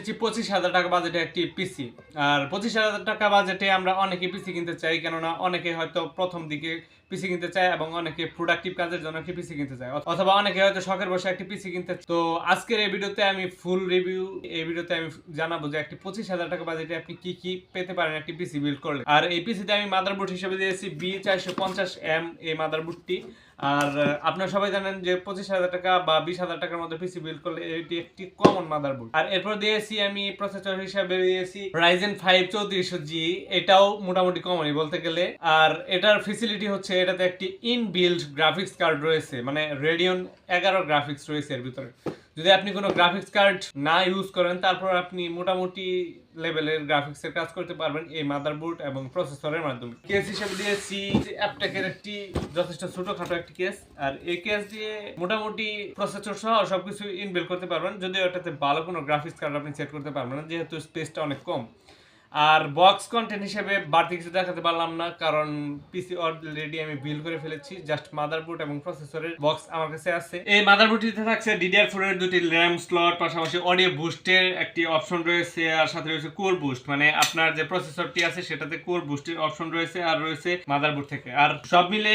এসেছি 25,000 টাকা বাজেটে একটি পিসি। আর 25,000 টাকা বাজেটে আমরা অনেকে পিসি কিনতে চাই, কেননা অনেকে হয়তো প্রথম দিকে পিসি কিনতে চায় এবং অনেকে প্রোডাক্টিভ কাজের জন্য একটি পিসি কিনতে চায়, অথবা অনেকে হয়তো শখের বসে একটি পিসি কিনতে চায়। তো আজকের এই ভিডিওতে আমি ফুল রিভিউ, এই ভিডিওতে আমি জানাবো যে একটি 25,000 টাকা বাজেটে আপনি কি কি পেতে পারেন একটি পিসি বিল্ড করলে। আর এই পিসিতে আমি মাদারবোর্ড হিসেবে দিয়েছি B450M এই মাদারবোর্ডটি। আর আপনারা সবাই জানেন যে 25,000 টাকা বা 20,000 টাকার মধ্যে পিসি বিল্ড করলে এটি একটি কমন মাদারবোর্ড। আর এরপর দিয়েছি আমি প্রসেসর হিসেবে দিয়েছি Ryzen 5 3400G, এটাও মোটামুটি কমনই বলতে গেলে। আর এটার ফেসিলিটি হচ্ছে এটাতে একটি ইনবিল্ড গ্রাফিক্স কার্ড রয়েছে, মানে Radeon 11 গ্রাফিক্স রয়েছে এর ভিতরে। যদি আপনি কোনো গ্রাফিক্স কার্ড না ইউজ করেন, তারপর আপনি মোটামুটি লেভেলের গ্রাফিক্সের কাজ করতে পারবেন এই মাদারবোর্ড এবং প্রসেসরের মাধ্যমে। কেস হিসেবে দিয়েছি অ্যাপটেকের একটি যথেষ্ট ছোটখাটো একটি কেস। আর এই কেস দিয়ে মোটামুটি প্রসেসর সহ সবকিছু ইনবিল্ড করতে পারবেন, যদিও এটাতে ভালো কোনো গ্রাফিক্স কার্ড আপনি সেট করতে পারবেন না, যেহেতু স্পেসটা অনেক কম। আর বক্স কন্টেন্ট হিসেবে বাড়তি কিছু দেখাতে পারলাম না, কারণ পিসি অলরেডি আমি বিল্ড করে ফেলেছি। জাস্ট মাদারবোর্ড এবং প্রসেসরের বক্স আমার কাছে আছে। এই মাদারবোর্ডটিতে থাকছে DDR4 এর দুটি র্যাম স্লট, পাশাপাশি অডিও বুস্টের একটি অপশন রয়েছে, আর সাথে রয়েছে কোর বুস্ট, মানে আপনার যে প্রসেসরটি আছে সেটাতে কোর বুস্টের অপশন রয়েছে, আর রয়েছে মাদারবোর্ড থেকে। আর সব মিলে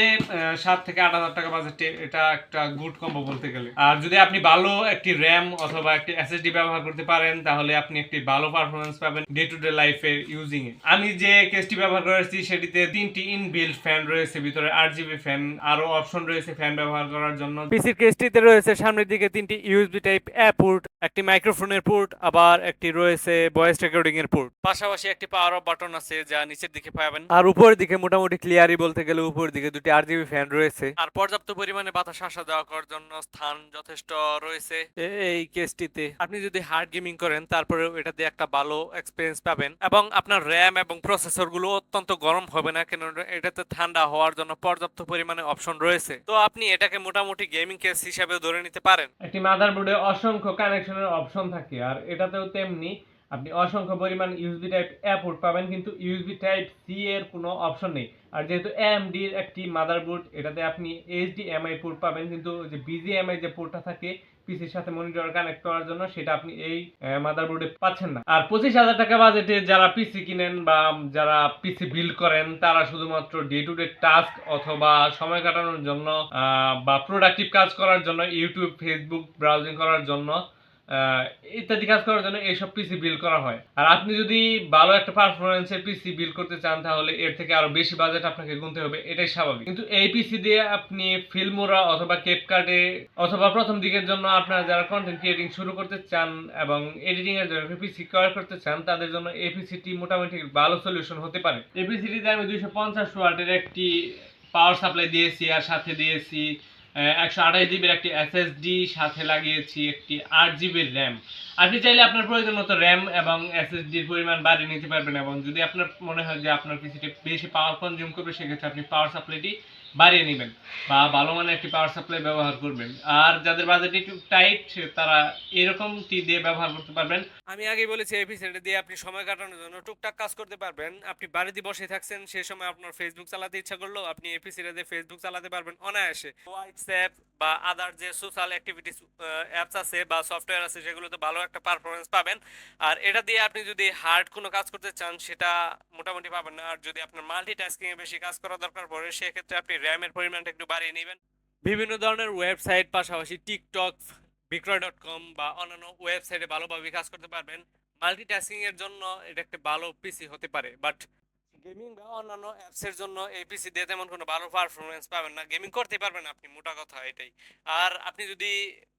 7 থেকে 8,000 টাকা বাজেটে এটা একটা গুড কম্বো বলতে গেলে। আর যদি আপনি ভালো একটি র্যাম অথবা একটি SSD ব্যবহার করতে পারেন, তাহলে আপনি একটি ভালো পারফরমেন্স পাবেন ডে টু ডে লাইফে ইউজিং এ। আমি যে কেসটি ব্যবহার করেছি সেটিতে 3টি ইনবিল্ট ফ্যান রয়েছে, ভিতরে 8GB ফ্যান, আরো অপশন রয়েছে ফ্যান ব্যবহার করার জন্য। পিসির কেসটিতে রয়েছে সামনের দিকে 3টি USB টাইপ A পোর্ট, একটি মাইক্রোফোনের পোর্ট, আবার একটি রয়েছে ভয়েস রেকর্ডিং এর পোর্ট। পাশাপাশি একটি পাওয়ার অফ বাটন আছে যা নিচের দিকে পাবেন। আর উপরের দিকে মোটামুটি ক্লিয়ারই বলতে গেলে উপরের দিকে 2টি RGB ফ্যান রয়েছে, আর পর্যাপ্ত পরিমাণে বাতাস আসা যাওয়া করার জন্য স্থান যথেষ্ট রয়েছে এই কেসটিতে। আপনি যদি হার্ড গেমিং করেন তারপরে এটাতে একটা ভালো এক্সপেরিয়েন্স পাবেন, এবং আপনার র্যাম এবং প্রসেসর গুলো অত্যন্ত গরম হবে না, কেন এটাতে ঠান্ডা হওয়ার জন্য পর্যাপ্ত পরিমাণে অপশন রয়েছে। তো আপনি এটাকে মোটামুটি গেমিং কেস হিসেবে ধরে নিতে পারেন। একটি মাদারবোর্ডে অসংখ্য কানেকশনের অপশন থাকে, আর এটাতেও তেমনি আপনি অসংখ্য পরিমাণ USB টাইপ A পোর্ট পাবেন, কিন্তু USB টাইপ C এর কোনো অপশন নেই। আর যেহেতু AMD এর একটি মাদারবোর্ড, এটাতে আপনি HDMI পোর্ট পাবেন, কিন্তু যে BGMI যে পোর্টটা থাকে পিসির সাথে মনিটর কানেক্ট করার জন্য, সেটা আপনি এই মাদারবোর্ডে পাচ্ছেন না। আর 25,000 টাকা বাজেটে যারা পিসি কিনেন বা যারা পিসি বিল্ড করেন, তারা শুধুমাত্র ডে টু ডে টাস্ক অথবা সময় কাটানোর জন্য বা প্রোডাক্টিভ কাজ করার জন্য, ইউটিউব ফেসবুক ব্রাউজিং করার জন্য ইত্যাদি কাজ করার জন্য এইসব পিসি বিল্ড করা হয়। আর আপনি যদি ভালো একটা পারফরমেন্সের পিসি বিল্ড করতে চান, তাহলে এর থেকে আরো বেশি বাজেট আপনাকে গুনতে হবে, এটাই স্বাভাবিক। কিন্তু এই পিসি দিয়ে আপনি ফিল্মোরা অথবা ক্যাপকাটে অথবা প্রথম দিকের জন্য আপনারা যারা কন্টেন্ট ক্রিয়েটিং শুরু করতে চান এবং এডিটিং এর জন্য পিসি ক্রয় করতে চান, তাদের জন্য এই পিসিটি মোটামুটি ভালো সলিউশন হতে পারে। এই পিসিটিতে আমি 250 ওয়াটের একটি পাওয়ার সাপ্লাই দিয়েছি, আর সাথে দিয়েছি 128GB একটি SSD, সাথে লাগিয়েছি একটি 8GB র্যাম। আপনি চাইলে আপনার প্রয়োজন মতো র্যাম এবং SSDর পরিমাণ বাড়িয়ে নিতে পারবেন, এবং যদি আপনার মনে হয় যে আপনার পিসিটি বেশি পাওয়ার কনজিউম করবে, সেক্ষেত্রে আপনি পাওয়ার সাপ্লাইটি বাড়িয়ে নেবেন বা ভালো মানের একটি পাওয়ার সাপ্লাই ব্যবহার করবেন। আর যাদের বাজেট একটু টাইট, তারা এরকমটি দিয়ে ব্যবহার করতে পারবেন। আমি আগেই বলেছি এই পিসিটি দিয়ে আপনি সময় কাটানোর জন্য টুকটাক কাজ করতে পারবেন। আপনি বাড়িতে বসে থাকছেন, সেই সময় আপনার ফেসবুক চালাতে ইচ্ছা করলো, আপনি এই পিসিটা দিয়ে ফেসবুক চালাতে পারবেন অনায়াসে। হোয়াটসঅ্যাপ বা আদার যে সোশ্যাল অ্যাক্টিভিটিস অ্যাপস আছে বা সফটওয়্যার আছে, সেগুলোতে ভালো একটা পারফরমেন্স পাবেন। আর এটা দিয়ে আপনি যদি হার্ড কোনো কাজ করতে চান, সেটা মোটামুটি পাবেন না। আর যদি আপনার মাল্টিটাস্কিং এ বেশি কাজ করা দরকার পড়ে, সেক্ষেত্রে আপনি র্যামের পরিমাণটা একটু বাড়িয়ে নেবেন। বিভিন্ন ধরনের ওয়েবসাইট, পাশাপাশি টিকটক, বিক্রয়.com বা অন্যান্য ওয়েবসাইটে ভালোভাবে কাজ করতে পারবেন। মাল্টিটাস্কিং এর জন্য এটা একটা ভালো পিসি হতে পারে, বাট গেমিং বা অন্যান্য অ্যাপসের জন্য এই পিসি দিয়ে তেমন কোনো ভালো পারফরমেন্স পাবেন না। গেমিং করতে পারবেন আপনি, মোটা কথা এটাই। আর আপনি যদি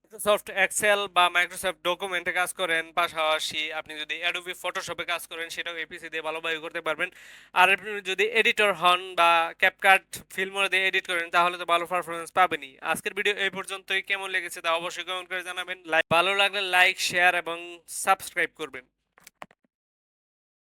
মাইক্রোসফট এক্সেল বা মাইক্রোসফট ডকুমেন্টে কাজ করেন, পাশাপাশি আপনি যদি অ্যাডোবি ফটোশপে কাজ করেন, সেটাও এই পিসি দিয়ে ভালোভাবে করতে পারবেন। আর আপনি যদি এডিটর হন বা ক্যাপকাট ফিল্মোরা দিয়ে এডিট করেন, তাহলে তো ভালো পারফরমেন্স পাবেনই। আজকের ভিডিও এই পর্যন্তই। কেমন লেগেছে তা অবশ্যই কমেন্ট করে জানাবেন। ভালো লাগলে লাইক, শেয়ার এবং সাবস্ক্রাইব করবেন।